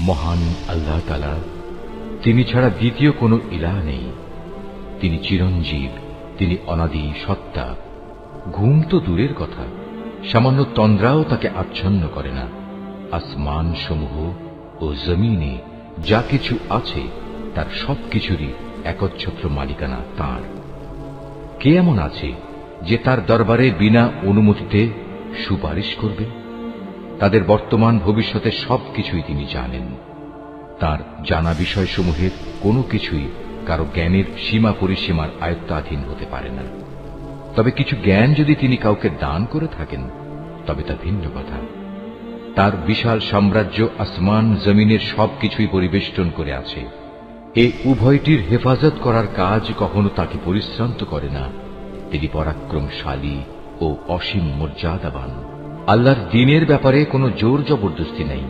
মহান আল্লাহ তাআলা, তিনি ছাড়া দ্বিতীয় কোনো ইলাহ নেই। তিনি চিরঞ্জীব, তিনি অনাদি সত্তা। ঘুম তো দূরের কথা, সামান্য তন্দ্রাও তাকে আচ্ছন্ন করে না। আসমান সমূহ ও জমিনে যা কিছু আছে তার সবকিছুরই একচ্ছত্র মালিকানা তাঁর। কে এমন আছে যে তার দরবারে বিনা অনুমতিতে সুপারিশ করবে? তাদের বর্তমান ভবিষ্যতের সবকিছুই তিনি জানেন। তার জানা বিষয়সমূহের কোনো কিছুই কারো জ্ঞানের সীমা পরিসীমার আয়ত্তাধীন হতে পারে না। তবে কিছু জ্ঞান যদি তিনি কাউকে দান করে থাকেন তবে তা ভিন্ন কথা। তার বিশাল সাম্রাজ্য আসমান জমিনের সবকিছুই পরিবেষ্টন করে আছে। এই উভয়টির হেফাজত করার কাজ কখনো তাকে পরিশ্রান্ত করে না। তিনি পরাক্রমশালী ও অসীম মর্যাদাবান। আল্লাহর দ্বীনের ব্যাপারে কোনো জোর জবরদস্তি নেই,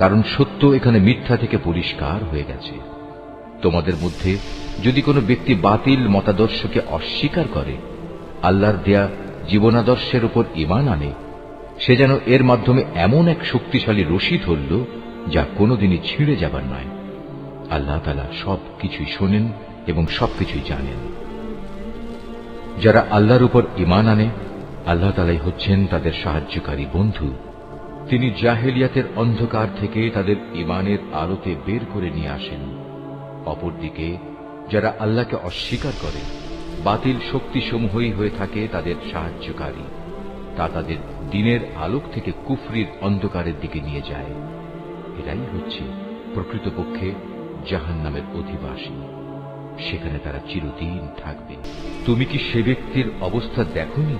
কারণ সত্য এখানে মিথ্যা থেকে পরিষ্কার হয়ে গেছে। তোমাদের মধ্যে যদি কোনো ব্যক্তি বাতিল মতাদর্শকে অস্বীকার করে আল্লাহর দেয়া জীবনাদর্শের উপর ঈমান আনে, সে যেন এর মাধ্যমে এমন এক শক্তিশালী রশি ধরল যা কোনোদিনই ছিঁড়ে যাবার নয়। আল্লাহ তাআলা সবকিছুই শোনেন এবং সবকিছুই জানেন। যারা আল্লাহর উপর ঈমান আনে, আল্লাহ তাআলাই হচ্ছেন তাদের সাহায্যকারী বন্ধু। তিনি জাহেলিয়াতের অন্ধকার থেকে তাদের ঈমানের আলোতে বের করে নিয়ে আসেন। অপরদিকে যারা আল্লাহকে অস্বীকার করে, বাতিল শক্তিসমূহই হয়ে থাকে তাদের সাহায্যকারী। তা তাদের দ্বীনের আলোক থেকে কুফরির অন্ধকারের দিকে নিয়ে যায়। এরাই হচ্ছে প্রকৃতপক্ষে জাহান্নামের অধিবাসী। সেখানে তারা চিরদিন থাকবে। তুমি কি সে ব্যক্তির অবস্থা দেখোনি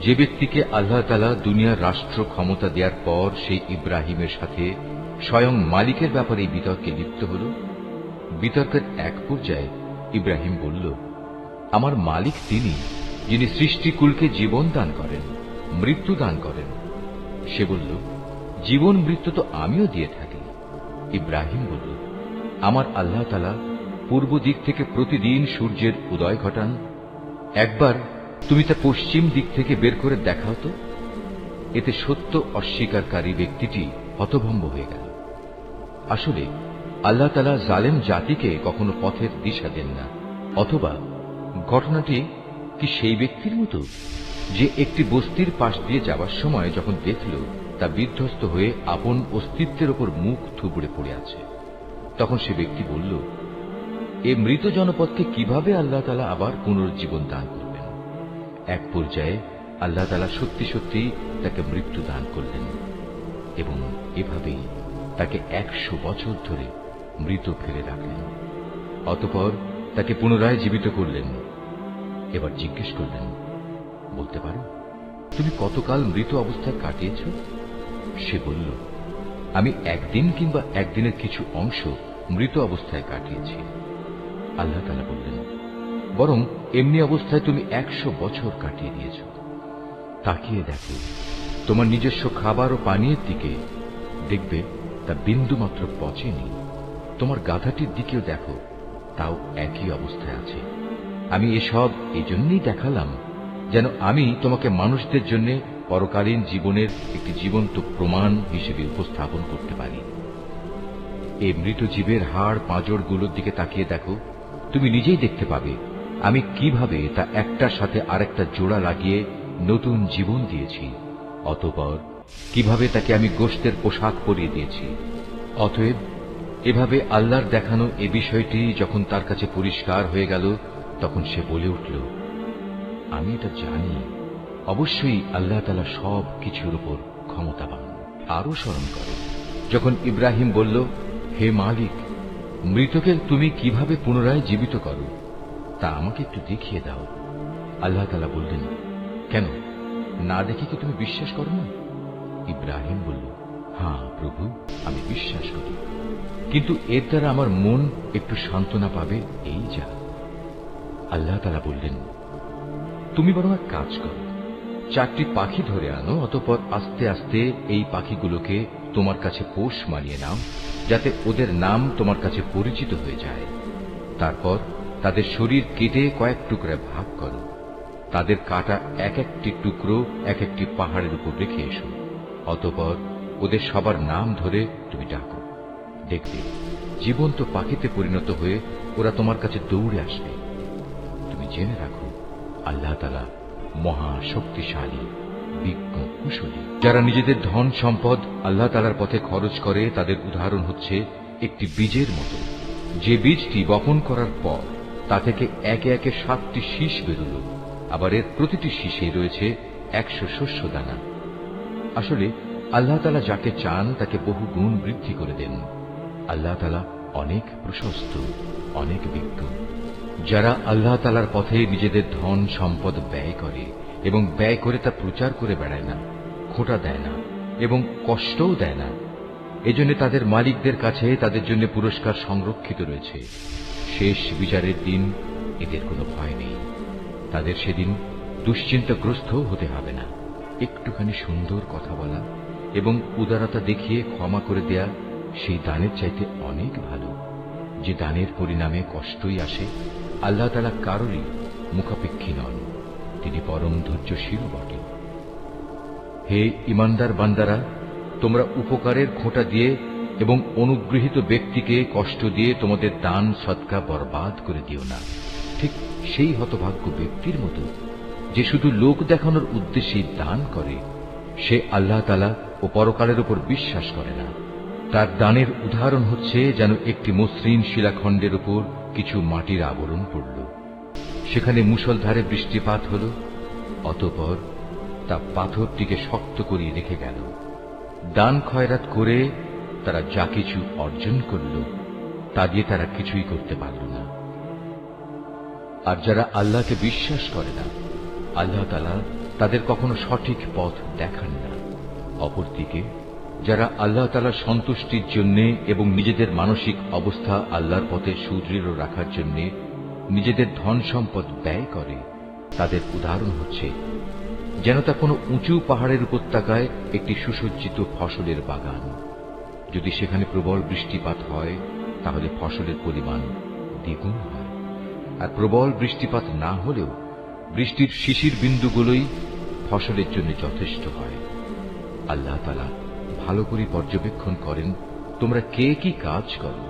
যে ব্যক্তিকে আল্লাহ তাআলা দুনিয়ার রাষ্ট্র ক্ষমতা দেওয়ার পর সেই ইব্রাহিমের সাথে স্বয়ং মালিকের ব্যাপারে বিতর্কে লিপ্ত হল? বিতর্কের এক পর্যায়ে ইব্রাহিম বলল, আমার মালিক তিনি, যিনি সৃষ্টিকুলকে জীবন দান করেন, মৃত্যু দান করেন। সে বলল, জীবন মৃত্যু তো আমিও দিয়ে থাকি। ইব্রাহিম বলল, আমার আল্লাহ তাআলা পূর্ব দিক থেকে প্রতিদিন সূর্যের উদয় ঘটান। একবার তুমি তা পশ্চিম দিক থেকে বের করে দেখাও তো। এতে সত্য অস্বীকারী ব্যক্তিটি হতভম্ব হয়ে গেল। আসলে আল্লাহ তাআলা জালেম জাতিকে কখনো পথের দিশা দেন না। অথবা ঘটনাটি কি সেই ব্যক্তির মতো যে একটি বস্তির পাশ দিয়ে যাবার সময় যখন দেখল তা বিধ্বস্ত হয়ে আপন অস্তিত্বের উপর মুখ থুবড়ে পড়ে আছে, তখন সে ব্যক্তি বলল, এ মৃত জনপদকে কিভাবে আল্লাহ তাআলা আবার পুনর্জীবন দান করবেন? এক পর্যায়ে আল্লাহ তাআলা সত্যি সত্যি তাকে মৃত্যু দান করলেন এবং এভাবেই তাকে 100 বছর ধরে মৃত ফেলে রাখলেন। অতঃপর তাকে পুনরায় জীবিত করলেন। এবার জিজ্ঞেস করলেন, বলতে পারো তুমি কতকাল মৃত অবস্থায় কাটিয়েছ? সে বলল, আমি একদিন কিংবা একদিনের কিছু অংশ মৃত অবস্থায় কাটিয়েছি। আল্লাহ তাআলা বললেন, বরং এমনি অবস্থায় তুমি 100 বছর কাটিয়ে দিয়েছ। তাকিয়ে দেখো তোমার নিজস্ব খাবার ও পানীয়ের দিকে, দেখবে তা বিন্দুমাত্র পচেনি। তোমার গাধাটির দিকেও দেখো, তাও একই অবস্থায় আছে। আমি এসব এই জন্যই দেখালাম যেন আমি তোমাকে মানুষদের জন্য পরকালীন জীবনের একটি জীবন্ত প্রমাণ হিসেবে উপস্থাপন করতে পারি। এই মৃত জীবের হাড় পাঁজরগুলোর দিকে তাকিয়ে দেখো, তুমি নিজেই দেখতে পাবে আমি কিভাবে তা একটার সাথে আরেকটা জোড়া লাগিয়ে নতুন জীবন দিয়েছি। অতঃপর কিভাবে তাকে আমি গোশতের পোশাক পরিয়ে দিয়েছি। অতএব এভাবে আল্লাহর দেখানো এ বিষয়টি যখন তার কাছে পরিষ্কার হয়ে গেল, তখন সে বলে উঠল, আমি এটা জানি, অবশ্যই আল্লাহ তাআলা সব কিছুর উপর ক্ষমতাবান। আরো স্মরণ করো যখন ইব্রাহিম বলল, হে মালিক, মৃতকে তুমি কিভাবে পুনরায় জীবিত করো তা আমাকে একটু দেখিয়ে দাও। আল্লাহ তাআলা বললেন, কেন, না দেখে কি তুমি বিশ্বাস করো না? ইব্রাহিম বলল, হ্যাঁ প্রভু, আমি বিশ্বাস করি, কিন্তু এর দ্বারা আমার মন একটু সান্ত্বনা পাবে, এই যা। আল্লাহ তাআলা বললেন, তুমি বরং এক কাজ করো, 4টি পাখি ধরে আনো, অতঃপর আস্তে আস্তে এই পাখিগুলোকে তোমার কাছে পোষ মানিয়ে নাও, যাতে ওদের নাম তোমার কাছে পরিচিত হয়ে যায়। তারপর তাদের শরীর কেটে কয়েক টুকরা ভাগ করো, তাদের কাটা এক একটি টুকরো এক একটি পাহাড়ের উপর রেখে এসো। অতঃপর ওদের সবার নাম ধরে তুমি ডাকো, দেখবে জীবন্ত পাখিতে পরিণত হয়ে ওরা তোমার কাছে দৌড়ে আসবে। তুমি জেনে রাখো, আল্লাহ তাআলা মহা শক্তিশালী, বিজ্ঞ, কুশলী। যারা নিজেদের ধন সম্পদ আল্লাহ তাআলার পথে খরচ করে তাদের উদাহরণ হচ্ছে একটি বীজের মতো, যে বীজটি বপন করার পর তা থেকে একে একে 7টি শীষ বেরোল, আবার এর প্রতিটি শীষে রয়েছে 100 শস্য দানা। আসলে আল্লাহ তাআলা যাকে চান তাকে বহু গুণ বৃদ্ধি করে দেন। আল্লাহ তাআলা অনেক প্রশস্ত, অনেক বিজ্ঞ। যারা আল্লাহ তাআলার পথে নিজেদের ধন সম্পদ ব্যয় করে এবং ব্যয় করে তা প্রচার করে বেড়ায় না, খোঁটা দেয় না এবং কষ্টও দেয় না, এজন্য তাদের মালিকদের কাছে তাদের জন্য পুরস্কার সংরক্ষিত রয়েছে। শেষ বিচারের দিন এদের কোনো ভয় নেই। তাদের সেদিন দুশ্চিন্তাগ্রস্ত হতে হবে না। একটুখানি সুন্দর কথা বলা এবং উদারতা দেখিয়ে ক্ষমা করে দেয়া সেই দানের চাইতে অনেক ভালো। যে দানের পরিণামে কষ্টই আসে, আল্লাহ তাআলা কারোরই মুখাপেক্ষী নন, তিনি পরম ধৈর্যশীল বটে। হে ঈমানদার বান্দারা, তোমরা উপকারের খোঁটা দিয়ে এবং অনুগৃহীত ব্যক্তিকে কষ্ট দিয়ে তোমাদের দান সদকা বরবাদ করে দিও না, ঠিক সেই হতভাগ্য ব্যক্তির মতো যে শুধু লোক দেখানোর উদ্দেশ্যে দান করে। সে আল্লাহ তাআলা ও পরকালের উপর বিশ্বাস করে না। তার দানের উদাহরণ হচ্ছে যেন একটি মসৃণ শিলাখণ্ডের উপর কিছু মাটির আবরণ পড়ল, সেখানে মুষলধারে বৃষ্টিপাত হল, অতঃপর তা পাথরটিকে শক্ত করিয়ে রেখে গেল। দান খয়রাত করে তারা যা কিছু অর্জন করল তা দিয়ে তারা কিছুই করতে পারল না। আর যারা আল্লাহকে বিশ্বাস করে না, আল্লাহ তাআলা তাদের কখনো সঠিক পথ দেখান না। অপরদিকে যারা আল্লাহ তাআলার সন্তুষ্টির জন্য এবং নিজেদের মানসিক অবস্থা আল্লাহর পথে সুদৃঢ় রাখার জন্য নিজেদের ধন সম্পদ ব্যয় করে, তাদের উদাহরণ হচ্ছে যেন তা কোনো উঁচু পাহাড়ের উপত্যকায় একটি সুসজ্জিত ফসলের বাগান। যদি সেখানে প্রবল বৃষ্টিপাত হয় তাহলে ফসলের পরিমাণ দ্বিগুণ হয়, আর প্রবল বৃষ্টিপাত না হলেও বৃষ্টির শিশির বিন্দুগুলোই ফসলের জন্য যথেষ্ট হয়। আল্লাহ তাআলা ভালো করে পর্যবেক্ষণ করেন তোমরা কে কি কাজ করো।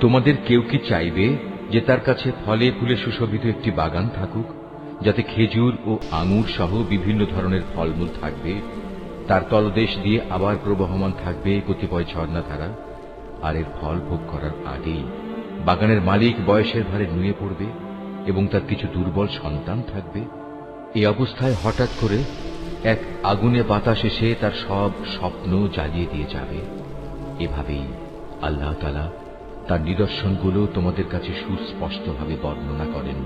তোমাদের কেউ কি চাইবে যে তার কাছে ফলে ফুলে সুশোভিত একটি বাগান থাকুক, যাতে খেজুর ও আঙুর সহ বিভিন্ন ধরনের ফলমূল থাকবে, তার তলদেশ দিয়ে আবার প্রবহমান থাকবে কতিপয় ঝর্ণাধারা, আর এর ফল ভোগ করার আগেই বাগানের মালিক বয়সের ভারে নুয়ে পড়বে এবং তার কিছু দুর্বল সন্তান থাকবে। এই অবস্থায় হঠাৎ করে এক আগুনে বাতাস এসে তার সব স্বপ্ন জ্বালিয়ে দিয়ে যাবে। এভাবেই আল্লাহ তাআলা তার নিদর্শনগুলো তোমাদের কাছে সুস্পষ্টভাবে বর্ণনা করেন,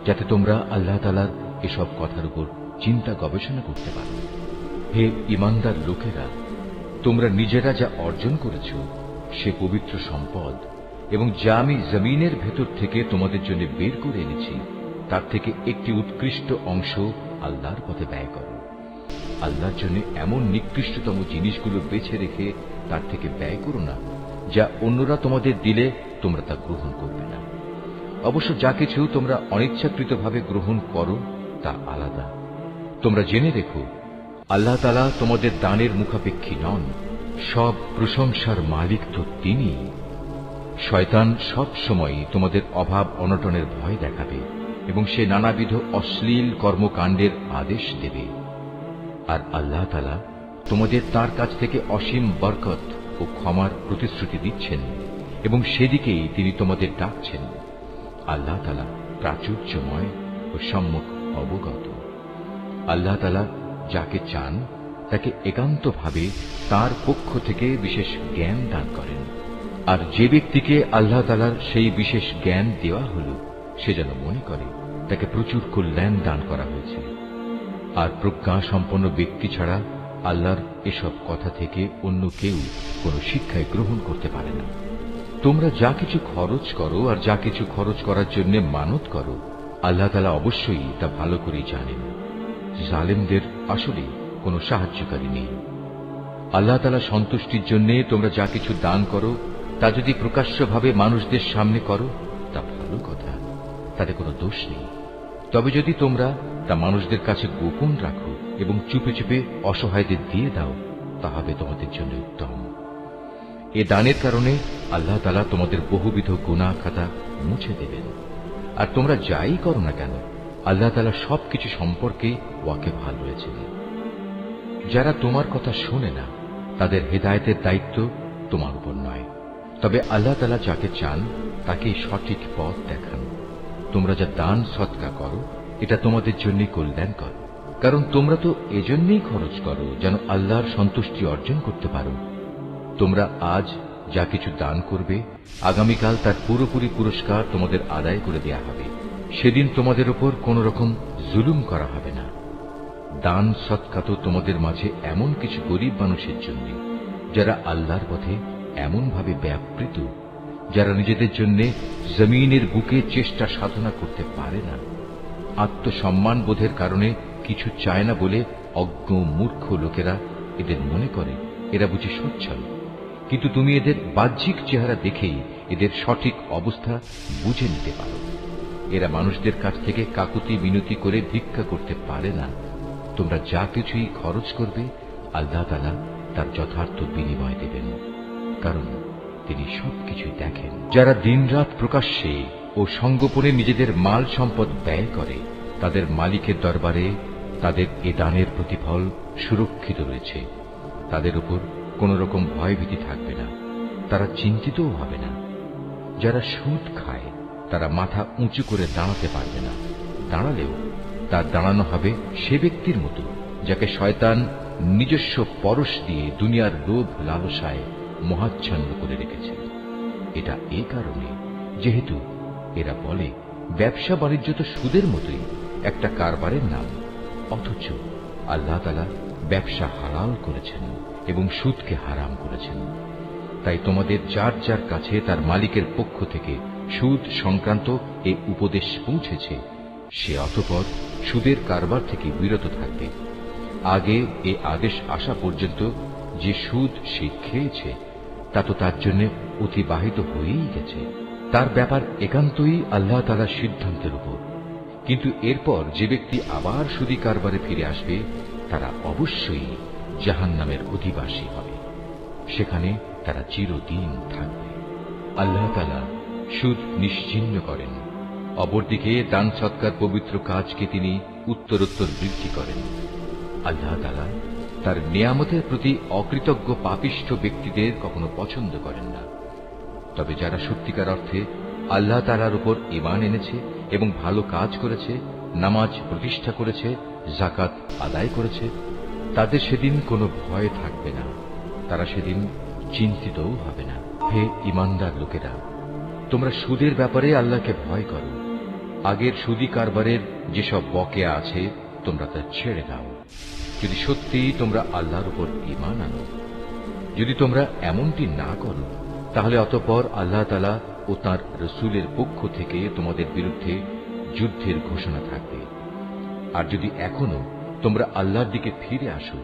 যাতে তোমরা আল্লাহ তাআলার এসব কথার উপর চিন্তা গবেষণা করতে পারো। হে ঈমানদার লোকেরা, তোমরা নিজেরা যা অর্জন করেছ সে পবিত্র সম্পদ এবং যা আমি জমিনের ভেতর থেকে তোমাদের জন্য বের করে এনেছি তার থেকে একটি উৎকৃষ্ট অংশ আল্লাহর পথে ব্যয় করো। আল্লাহর জন্য এমন নিকৃষ্টতম জিনিসগুলো বেছে রেখে তার থেকে ব্যয় করো না, যা অন্যরা তোমাদের দিলে তোমরা তা গ্রহণ করবে না। অবশ্য যা কিছু তোমরা অনিচ্ছাকৃতভাবে গ্রহণ করো তা আলাদা। তোমরা জেনে রেখো, আল্লাহ তাআলা তোমাদের দানের মুখাপেক্ষী নন, সব প্রশংসার মালিক তো তিনি। শয়তান সব সময় তোমাদের অভাব অনটনের ভয় দেখাবে এবং সে নানাবিধ অশ্লীল কর্মকাণ্ডের আদেশ দেবে। আর আল্লাহ তাআলা তোমাদের তার কাছ থেকে অসীম বরকত ও ক্ষমার প্রতিশ্রুতি দিচ্ছেন এবং সেদিকেই তিনি তোমাদের ডাকছেন। আল্লাহ তাআলা প্রাচুর্যময় ও সম্যক অবগত। আল্লাহ তাআলা যাকে চান তাকে একান্তভাবে তার পক্ষ থেকে বিশেষ জ্ঞান দান করেন, আর যে ব্যক্তিকে আল্লাহ তাআলার সেই বিশেষ জ্ঞান দেওয়া হল সে যেন মনে করে তাকে প্রচুর কল্যাণ দান করা হয়েছে। আর প্রজ্ঞা সম্পন্ন ব্যক্তি ছাড়া আল্লাহর এসব কথা থেকে অন্য কেউ কোনো শিক্ষায় গ্রহণ করতে পারে না। তোমরা যা কিছু খরচ করো আর যা কিছু খরচ করার জন্য মানত করো, আল্লাহ তাআলা অবশ্যই তা ভালো করেই জানেন। জালেমদের আসলে কোনো সাহায্যকারী নেই। আল্লাহ তাআলা সন্তুষ্টির জন্য তোমরা যা কিছু দান করো তা যদি প্রকাশ্যভাবে মানুষদের সামনে করো তা ভালো কথা, তাতে কোনো দোষ নেই। তবে যদি তোমরা তা মানুষদের কাছে গোপন রাখো এবং চুপে চুপে অসহায়দের দিয়ে দাও, তা হবে তোমাদের জন্য উত্তম। এ দানের কারণে আল্লাহ তাআলা তোমাদের বহুবিধ গুনাহ খাতা মুছে দেবেন। আর তোমরা যাই করো না কেন, আল্লাহ তাআলা সবকিছু সম্পর্কে ওয়াকিবহাল রয়েছেন। যারা তোমার কথা শোনে না, তাদের হেদায়েতের দায়িত্ব তোমার উপর নয়, তবে আল্লাহ তাআলা যাকে চান তাকে সঠিক পথ দেখান। তোমরা যা দান সদকা করো, এটা তোমাদের জন্য কল্যাণকর, কারণ তোমরা তো এজন্যই খরচ করো যেন আল্লাহর সন্তুষ্টি অর্জন করতে পারো। তোমরা আজ যা কিছু দান করবে, আগামীকাল তার পুরোপুরি পুরস্কার তোমাদের আদায় করে দেয়া হবে। সেদিন তোমাদের উপর কোন রকম জুলুম করা হবে না। দান সদকা তো তোমাদের মাঝে এমন কিছু গরিব মানুষের জন্য, যারা আল্লাহর পথে এমন ভাবে ব্যাপৃত, যারা নিজেদের জন্য জমিনের বুকে চেষ্টা সাধনা করতে পারে না। আত্মসম্মান বোধের কারণে কিছু চায় না বলে অজ্ঞ মূর্খ লোকেরা এদের মনে করে এরা বুঝি সচ্ছল, কিন্তু তুমি এদের বাহ্যিক চেহারা দেখেই এদের সঠিক অবস্থা বুঝে নিতে পারো। এরা মানুষদের কাছ থেকে কাকুতি মিনতি করে ভিক্ষা করতে পারে না। তোমরা যা কিছুই খরচ করবে, আল্লাহ তাআলা তার যথার্থ বিনিময় দেবেন, কারণ তিনি সবকিছুই দেখেন। যারা দিনরাত প্রকাশ্যে ও সঙ্গোপনে নিজেদের মাল সম্পদ ব্যয় করে, তাদের মালিকের দরবারে তাদের এ দানের প্রতিফল সুরক্ষিত রয়েছে। তাদের উপর কোন রকম ভয়ভীতি থাকবে না, তারা চিন্তিতও হবে না। যারা সুদ খায়, তারা মাথা উঁচু করে দাঁড়াতে পারবে না, দাঁড়ালেও তার দাঁড়ানো হবে সে ব্যক্তির মতো যাকে শয়তান নিজস্ব পরশ দিয়ে দুনিয়ার লোভ লালসায় মোহাচ্ছন্ন করে রেখেছে। এটা এই কারণে যেহেতু এরা বলে ব্যবসা বাণিজ্য তো সুদের মতোই একটা কারবারের নাম, অথচ আল্লাহ তাআলা ব্যবসা হালাল করেছেন এবং সুদকে হারাম করেছেন। তাই তোমাদের যার যার কাছে তার মালিকের পক্ষ থেকে সুদ সংক্রান্ত এই উপদেশ পৌঁছেছে, সে অতঃপর সুদের কারবার থেকে বিরত থাকবে। আগে এ আদেশ আসা পর্যন্ত যে সুদ সে খেয়েছে তা তো তার জন্য অতিবাহিত হয়েই গেছে। তার ব্যাপার একান্তই আল্লাহ তাআলার সিদ্ধান্তের উপর। কিন্তু এরপর যে ব্যক্তি আবার সুদী কারবারে ফিরে আসবে, তারা অবশ্যই জাহান্নামের অধিবাসী হবে, সেখানে তারা চিরদিন থাকবে। আল্লাহ তাআলা সুদ নিশ্চিহ্ন করেন, অপরদিকে দান সৎকার পবিত্র কাজকে তিনি উত্তরোত্তর বৃদ্ধি করেন। আল্লাহ তাআলা তার নিয়ামতের প্রতি অকৃতজ্ঞ পাপিষ্ঠ ব্যক্তিদের কখনো পছন্দ করেন না। তবে যারা সত্যিকার অর্থে আল্লাহ তাআলার উপর ঈমান এনেছে এবং ভালো কাজ করেছে, নামাজ প্রতিষ্ঠা করেছে, যাকাত আদায় করেছে, তাদের সেদিন কোনো ভয় থাকবে না, তারা সেদিন চিন্তিতও হবে না। হে ঈমানদার লোকেরা, তোমরা সুদের ব্যাপারে আল্লাহকে ভয় করো। আগের সুদী কারবারের যেসব বকেয়া আছে তোমরা তা ছেড়ে দাও, যদি সত্যিই তোমরা আল্লাহর উপর ঈমান আনো। যদি তোমরা এমনটি না করো, তাহলে অতঃপর আল্লাহ তাআলা ও তাঁর রাসূলের পক্ষ থেকে তোমাদের বিরুদ্ধে যুদ্ধের ঘোষণা থাকবে। আর যদি এখনো তোমরা আল্লাহর দিকে ফিরে আসো,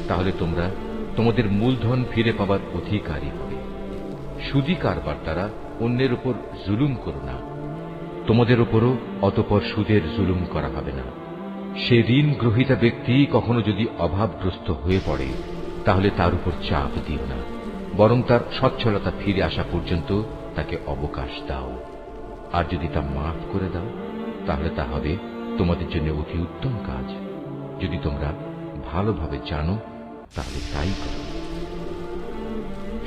তাহলে তোমরা তোমাদের মূলধন ফিরে পাবার অধিকারী হবে। সুদী কারবার দ্বারা অন্যের উপর জুলুম করো না, তোমাদের উপরও অতঃপর সুদের জুলুম করা হবে না। সে ঋণ গ্রহীতা ব্যক্তি কখনো যদি অভাবগ্রস্ত হয়ে পড়ে, তাহলে তার উপর চাপ দিও না, বরং তার সচ্ছলতা ফিরে আসা পর্যন্ত তাকে অবকাশ দাও। আর যদি তা মাফ করে দাও, তাহলে তা হবে তোমাদের জন্য অতি উত্তম কাজ। যদি তোমরা ভালোভাবে জানো, তাহলে তাই করো।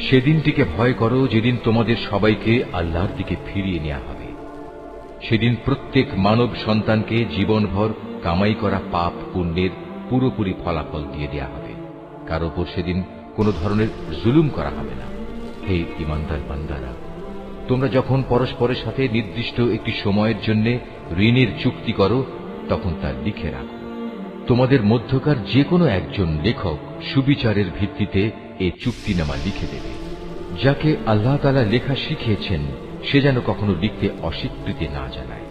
সেদিনটিকে ভয় করো যেদিন তোমাদের সবাইকে আল্লাহর দিকে ফিরিয়ে নেওয়া হবে। সেদিন প্রত্যেক মানব সন্তানকে জীবনভর কামাই করা পাপ পুণ্যের পুরোপুরি ফলাফল দিয়ে দেয়া হবে। কারো উপর সেদিন কোনো ধরনের জুলুম করা হবে না। হে ঈমানদার বান্দারা, তোমরা যখন পরস্পরের সাথে নির্দিষ্ট একটি সময়ের জন্য ঋণের চুক্তি করো, তখন তা লিখে রাখো। তোমাদের মধ্যকার যে কোনো একজন লেখক সুবিচারের ভিত্তিতে এ চুক্তিনামা লিখে দেবে। যাকে আল্লাহ তাআলা লেখা শিখিয়েছেন, সে যেন কখনো লিখতে অস্বীকৃতি না জানায়।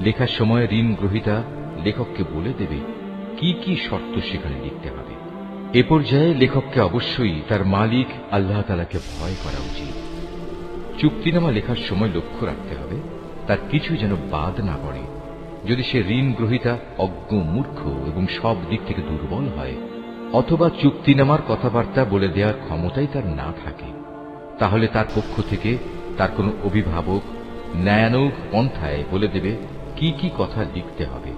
লেখার সময় ঋণ গ্রহীতা লেখককে বলে দেবে কি কি শর্ত সেখানে লিখতে হবে। এ পর্যায়ে লেখককে অবশ্যই তার মালিক আল্লাহ তাআলাকে ভয় করা উচিত। চুক্তিনামা লেখার সময় লক্ষ্য রাখতে হবে তার কিছু যেন বাদ না পড়ে। যদি সে ঋণ গ্রহীতা অজ্ঞ মূর্খ এবং সব দিক থেকে দুর্বল হয়, অথবা চুক্তিনামার কথাবার্তা বলে দেওয়ার ক্ষমতাই তার না থাকে, তাহলে তার পক্ষ থেকে তার কোনো অভিভাবক ন্যায়ানুগ পন্থায় বলে দেবে কি কি কথা লিখতে হবে।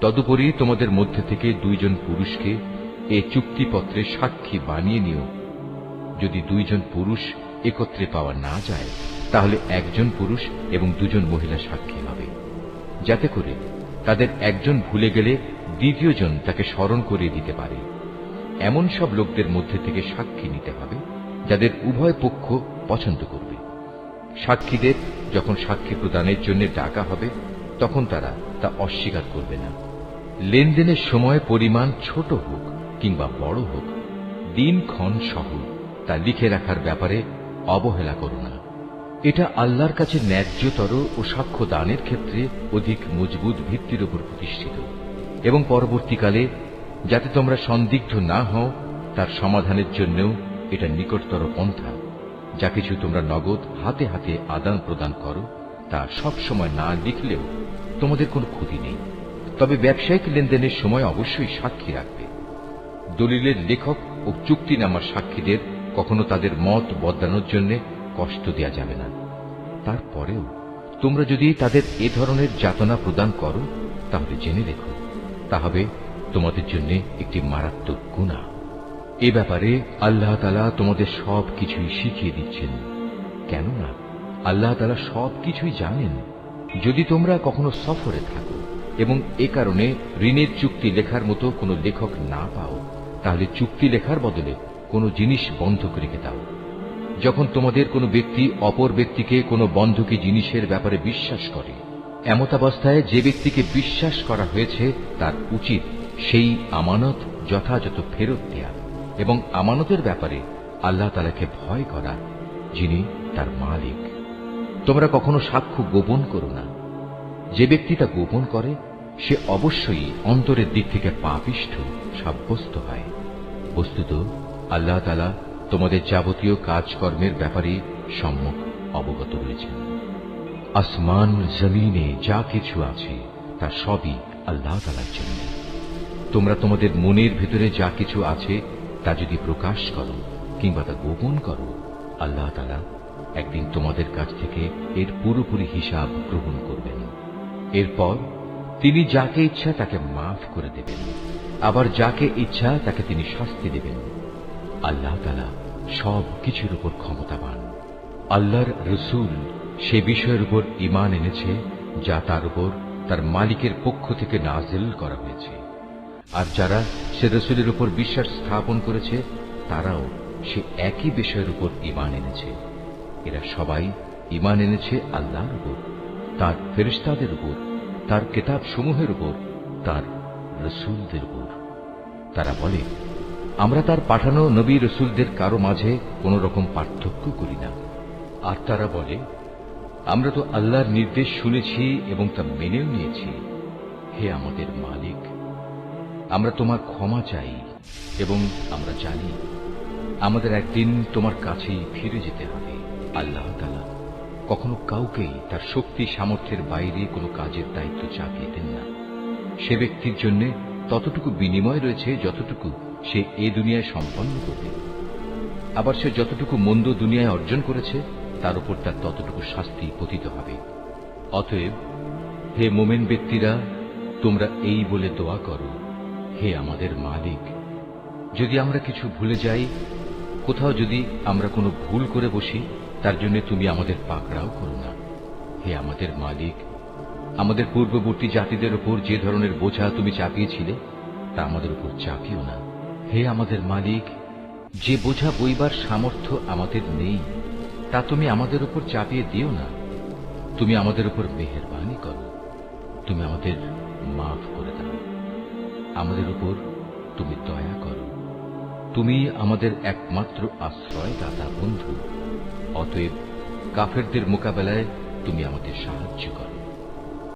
তদুপরি তোমাদের মধ্যে থেকে দুইজন পুরুষকে এ চুক্তিপত্রে সাক্ষী বানিয়ে নিও। যদি দুইজন পুরুষ একত্রে পাওয়া না যায়, তাহলে একজন পুরুষ এবং দুজন মহিলা সাক্ষী হবে, যাতে করে তাদের একজন ভুলে গেলে দ্বিতীয় জন তাকে স্মরণ করিয়ে দিতে পারে। এমন সব লোকদের মধ্যে থেকে সাক্ষী নিতে হবে যাদের উভয় পক্ষ পছন্দ করবে। সাক্ষীদের যখন সাক্ষী প্রদানের জন্য ডাকা হবে, তখন তারা তা অস্বীকার করবে না। লেনদেনের সময় পরিমাণ ছোট হোক কিংবা বড় হোক, দিনক্ষণ সহ তা লিখে রাখার ব্যাপারে অবহেলা করো না। এটা আল্লাহর কাছে ন্যায্যতর ও সাক্ষ্য দানের ক্ষেত্রে অধিক মজবুত ভিত্তির উপর প্রতিষ্ঠিত, এবং পরবর্তীকালে যাতে তোমরা সন্দিগ্ধ না হও তার সমাধানের জন্যও এটা নিকটতর পন্থা। যা কিছু তোমরা নগদ হাতে হাতে আদান প্রদান করো, তা সব সময় না লিখলেও তোমাদের কোনো ক্ষতি নেই। তবে ব্যবসায়িক লেনদেনের সময় অবশ্যই সাক্ষী রাখবে। দলিলের লেখক ও চুক্তিনামার সাক্ষীদের কখনো তাদের মত বদলানোর জন্য কষ্ট দেয়া যাবে না। তারপরেও তোমরা যদি তাদের এ ধরনের যাতনা প্রদান করো, তাহলে জেনে রেখো তা হবে তোমাদের জন্য একটি মারাত্মক গুনাহ। এ ব্যাপারে আল্লাহ তাআলা তোমাদের সব কিছুই শিখিয়ে দিচ্ছেন, কেননা আল্লাহ তাআলা সব কিছুই জানেন। যদি তোমরা কখনো সফরে থাকো এবং এ কারণে ঋণের চুক্তি লেখার মতো কোনো লেখক না পাও, তাহলে চুক্তি লেখার বদলে কোনো জিনিস বন্ধক রেখে দাও। যখন তোমাদের কোনো ব্যক্তি অপর ব্যক্তিকে কোনো বন্ধকি জিনিসের ব্যাপারে বিশ্বাস করে, এমতাবস্থায় যে ব্যক্তিকে বিশ্বাস করা হয়েছে তার উচিত সেই আমানত যথাযথ ফেরত দেয়া এবং আমানতের ব্যাপারে আল্লাহ তাআলাকে ভয় করা, যিনি তার মালিক। তোমরা কখনো সাক্ষ্য গোপন করো না। যে ব্যক্তি তা গোপন করে সে অবশ্যই অন্তরের দিক থেকে পাপিষ্ঠ সাব্যস্ত হয়। বস্তুত আল্লাহ তাআলা তোমাদের যাবতীয় কাজকর্মের ব্যাপারে সম্যক অবগত রয়েছেন। আসমান জমিনে যা কিছু আছে তা সবই আল্লাহ তাআলার জন্য। তোমরা তোমাদের মনের ভেতরে যা কিছু আছে তা যদি প্রকাশ করো কিংবা তা গোপন করো, আল্লাহ তাআলা একদিন তোমাদের কাছ থেকে এর পুরোপুরি হিসাব গ্রহণ করবেন। এরপর তিনি যাকে ইচ্ছা তাকে মাফ করে দেবেন, আবার যাকে ইচ্ছা তাকে তিনি শাস্তি দেবেন। আল্লাহ তাআলা সব কিছুর উপর ক্ষমতাবান। আল্লাহর রসূল সে বিষয়ের উপর ঈমান এনেছে যা তার উপর তার মালিকের পক্ষ থেকে নাযিল করা হয়েছে, আর যারা সে রসূলের উপর বিশ্বাস স্থাপন করেছে তারাও সে একই বিষয়ের উপর ঈমান এনেছে। এরা সবাই ঈমান এনেছে আল্লাহর উপর, তার ফেরেশতাদের উপর, তার কিতাব সমূহের উপর, তার রসূলদের উপর। তারা বলে, আমরা তার পাঠানো নবী রসূলদের কারো মাঝে কোন রকম পার্থক্য করি না। আর তারা বলে, আমরা তো আল্লাহর নির্দেশ শুনেছি এবং তা মেনেও নিয়েছি। হে আমাদের মালিক, আমরা তোমার ক্ষমা চাই এবং আমরা জানি আমাদের একদিন তোমার কাছেই ফিরে যেতে হবে। আল্লাহ তাআলা কখনো কাউকেই তার শক্তি সামর্থ্যের বাইরে কোনো কাজের দায়িত্ব চাপিয়ে দেন না। সে ব্যক্তির জন্য ততটুকু বিনিময় রয়েছে যতটুকু সে এ দুনিয়ায় সম্পন্ন করবে, আবার সে যতটুকু মন্দ দুনিয়ায় অর্জন করেছে তার উপর তার ততটুকু শাস্তি পতিত হবে। অতএব হে মোমেন ব্যক্তিরা, তোমরা এই বলে দোয়া করো, হে আমাদের মালিক, যদি আমরা কিছু ভুলে যাই, কোথাও যদি আমরা কোনো ভুল করে বসি, তার জন্য তুমি আমাদের পাকড়াও করো না। হে আমাদের মালিক, আমাদের পূর্ববর্তী জাতিদের উপর যে ধরনের বোঝা তুমি চাপিয়েছিলে তা আমাদের উপর চাপিও না। হে আমাদের মালিক, যে বোঝা বইবার সামর্থ্য আমাদের নেই তা তুমি আমাদের উপর চাপিয়ে দিও না। তুমি আমাদের উপর মেহেরবানি করো, তুমি আমাদের মাফ করে দাও, আমাদের উপর তুমি দয়া করো। তুমি আমাদের একমাত্র আশ্রয়দাতা বন্ধু। অতএব কাফেরদের মোকাবেলায় তুমি আমাদের সাহায্য করো।